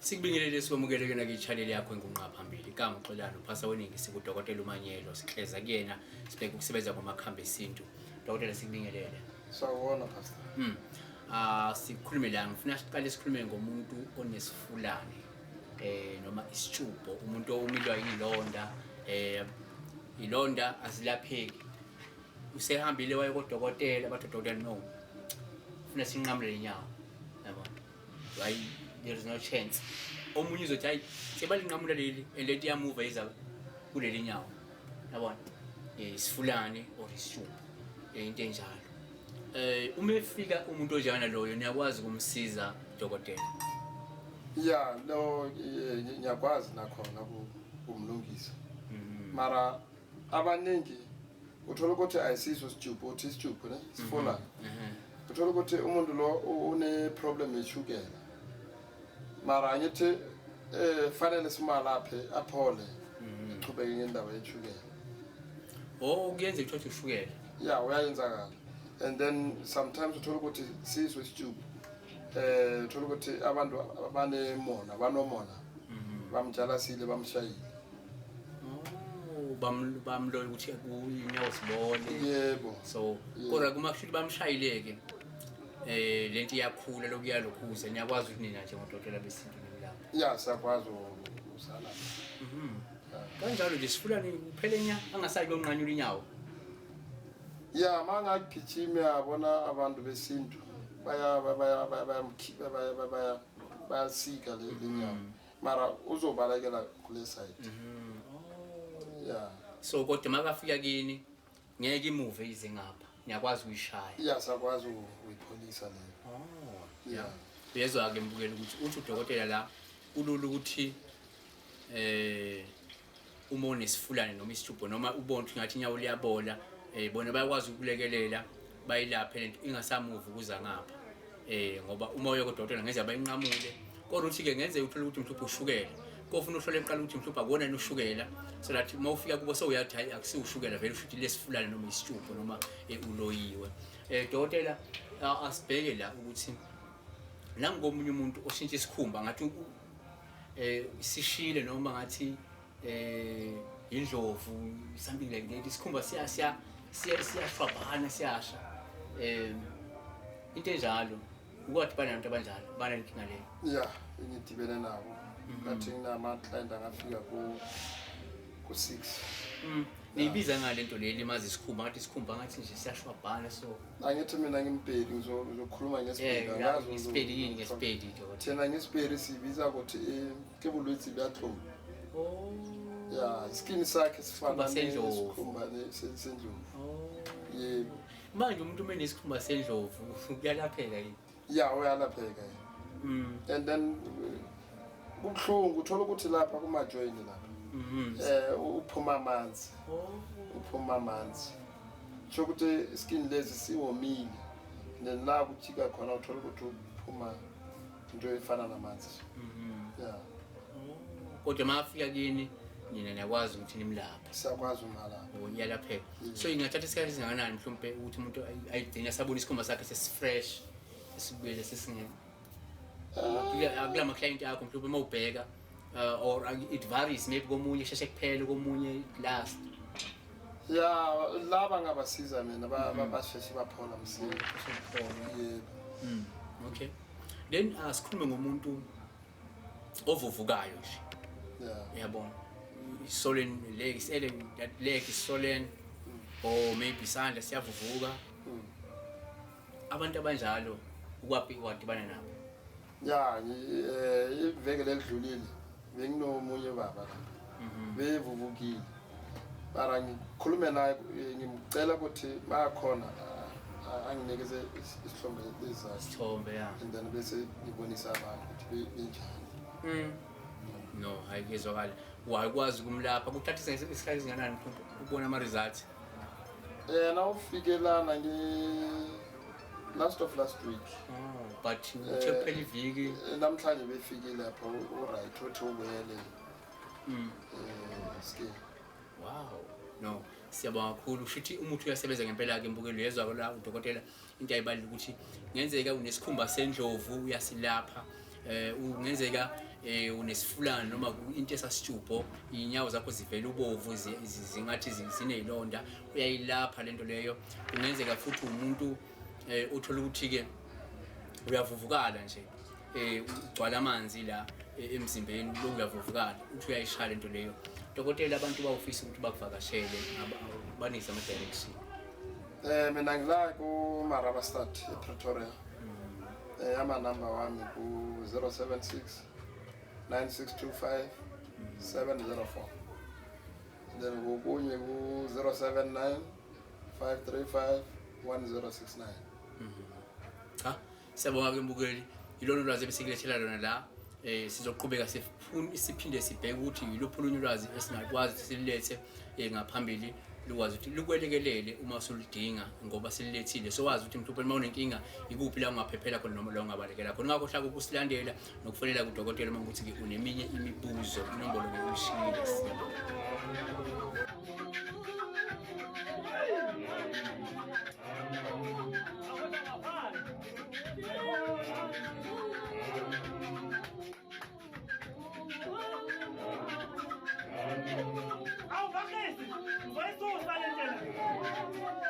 Sikubingelele sikwamukele kena ke-channel yakho engunqa phambili. Igama uXolani uphasa weningi sikudokotela uManyelo sihleza kuyena sibheka ukusebenza kwamakhambi esintu. Dokotela sikubingelele. Sawubona pastor. Sikhulume la ngifuna siqale sikhulume ngomuntu onesifulane noma isitshubho, umuntu omilwa yilonda ilonda azilapheki. Usehambile waye kodokotela bathi dokotela no. Ufuna sinqamule inyawo. Yabona. Why there is no chance. Omunye uzothi hayi sebalinqamula leli eleti ya move iza kuleli nyawo. Yabona? Isifulane or isitshubho. Into enjalo. Uma efika umuntu onjana loyo niyakwazi ukumsiza dokotela. Yeah, no ngiyakwazi nakhona ukumlungisa. Mara abaningi uthola ukuthi ayisiso isitshubho, uthi isitshubho ne sifulane. Uthola ukuthi umuntu lo une problem yeshukela. Mara ngithi fanele simalaphe aphole. Iqhubeke ngendaba yeshukela. Oh, kuyenza ukuthi ushukela. Yeah, uyayenzakala. And then sometimes uthola ukuthi siso isitshubho. Uthola ukuthi abantu abanemona, banomona. Bamjalasile bamshayile. Oh, bamlo ukuthi kuyinyawo sibone. Yebo. So, kodwa kuma kushuthi bamshayileke. Lento iyakhula lokuya lokhuza niyakwazi ukuthi nina njengodokotela besintu nilapha. Yeah, sakwazi usala. Kanjalo nje sifulane kuphele nya angasayi konqanyula inyawo. Yeah, mangagijima yabona abantu besintu bayasika le nyawo. Mara uzobalekela kule side. Yeah. So kodwa makafika kini ngeke imove ize ngapha. Niyakwazi ukuyishaya. Yeah, sakwazi ukuyipolisa le. Oh, yeah. Bezwa ke mbukela ukuthi uthi udokotela la ulula ukuthi uma unesifulane noma isitshubho noma ubona ukuthi ngathi inyawo liyabola bona bayakwazi ukulekelela bayilaphe lento ingasamove ukuza ngapha. Ngoba uma uye kodokotela ngeze bayinqamule kodwa uthi ke ngenze uthola ukuthi mhlupho ushukela. Kofuna uhlole eqala ukuthi mhlupho akona noshukela so that mawufika kubo sewuyathi hayi akusiushukela vele ushuthi lesifulane noma isitshubho noma uloyiwe. Dokotela asibheke la ukuthi nangomunye umuntu oshintsha isikhumba ngathi sishile noma ngathi indlovu something like that isikhumba siyashwabhana siyasha into enjalo ukwathi banabantu abanjalo banenkinga leyo. Yeah, ngidibene nabo ngathi nginama client angafika ku 6. Niyibiza ngale nto le limaza isikhumba ngathi isikhumba ngathi nje siyashwabhana so angithi mina ngimpedi ngizokhuluma ngesipedi ngazo ngesipedi yini ngesipedi dokotela thina ngesipedi sibiza ukuthi ke bulwetsi byathoma. Oh yeah, skin sakhe sifana nesikhumba sendlovu. Oh yebo manje umuntu uma enesikhumba sendlovu kuyalapheka yini? Yeah, uyalapheka. And then kubuhlungu uthola ukuthi lapha kuma joint lapha uphuma amanzi. Uphuma amanzi sho ukuthi skin lezi siwomile then la kuthika khona uthola ukuthi uphuma into efana namanzi. Yeah. Kodwa mafika kini nina niyakwazi ukuthi nimlapha. Siyakwazi umalapha. Uyalapheka. So ingathatha isikhathi esingakanani mhlawumbe ukuthi umuntu ayigcina sabona isikhumba sakhe sesifresh esibuyele sesingene. Akula client yakho mhlawumbe mawubheka or it varies maybe komunye sheshe kuphela komunye last. Yeah, laba ngabasiza mina basheshe baphola msinya. Yebo. Okay. Then sikhulume ngomuntu ovuvukayo nje. Yeah. Yabona. Solen legs that leg is swollen or maybe isandla siyavuvuka. Abantu abanjalo ukwaphi wadibana nabo? Yeah, iveke ledlulile benginomunye baba lapha. Bevuvukile. Mara ngikhulume naye ngimcela ukuthi bayakhona anginikeze isithombe isithombe yeah. And then bese ngibonisa abantu ukuthi benjani. No, ayizwakala. Wakwazi ukumlapha kuthatha isikhathi esinganani ukubona ama results? Na ufikelana last week. Oh, but uthephe iviki namhlanje befike lapha right uthi ubuyele. Skill. Wow. No, siyabonga kakhulu ushithi umuntu uyasebenza ngempela ke imbukelo yezwa la udokotela into ayibalula ukuthi ngenzeka unesikhumba sendlovu uyasilapha ungenzeka unesifulane noma into esasitshubho inyawo zakho zivela ubovu zingathi zinezilonda uyayilapha lento leyo. Kungenzeka futhi umuntu uthola ukuthi ke uyavuvukala nje ugcwala amanzi la emzimbeni lokuyavuvukala uthi uyayishaya lento leyo. Dokotela abantu bawufisa ukuthi bakuvakashele banikeze ama direction. Mina ngila ku Marabastad ePretoria. Ama-number wami ku 076 9625 704. Then kunye ku 079 535 1069. Cha siyabonga ke mbukeli ilona ulwazi ebesilethela lona la. Sizoqhubeka siphinde sibheke ukuthi yiluphi olunye ulwazi esingakwazi silethe ngaphambili likwazi ukuthi likwelekelele uma usulidinga ngoba sililethile sowazi ukuthi mhlawumbe uma unenkinga ikuphi la ungaphephela khona noma la ungabalekela khona. Ngakho hlaka ukusilandela nokufonela kudokotela uma ukuthi uneminye imibuzo inombolo beyishiyile. Vai, vai, vai,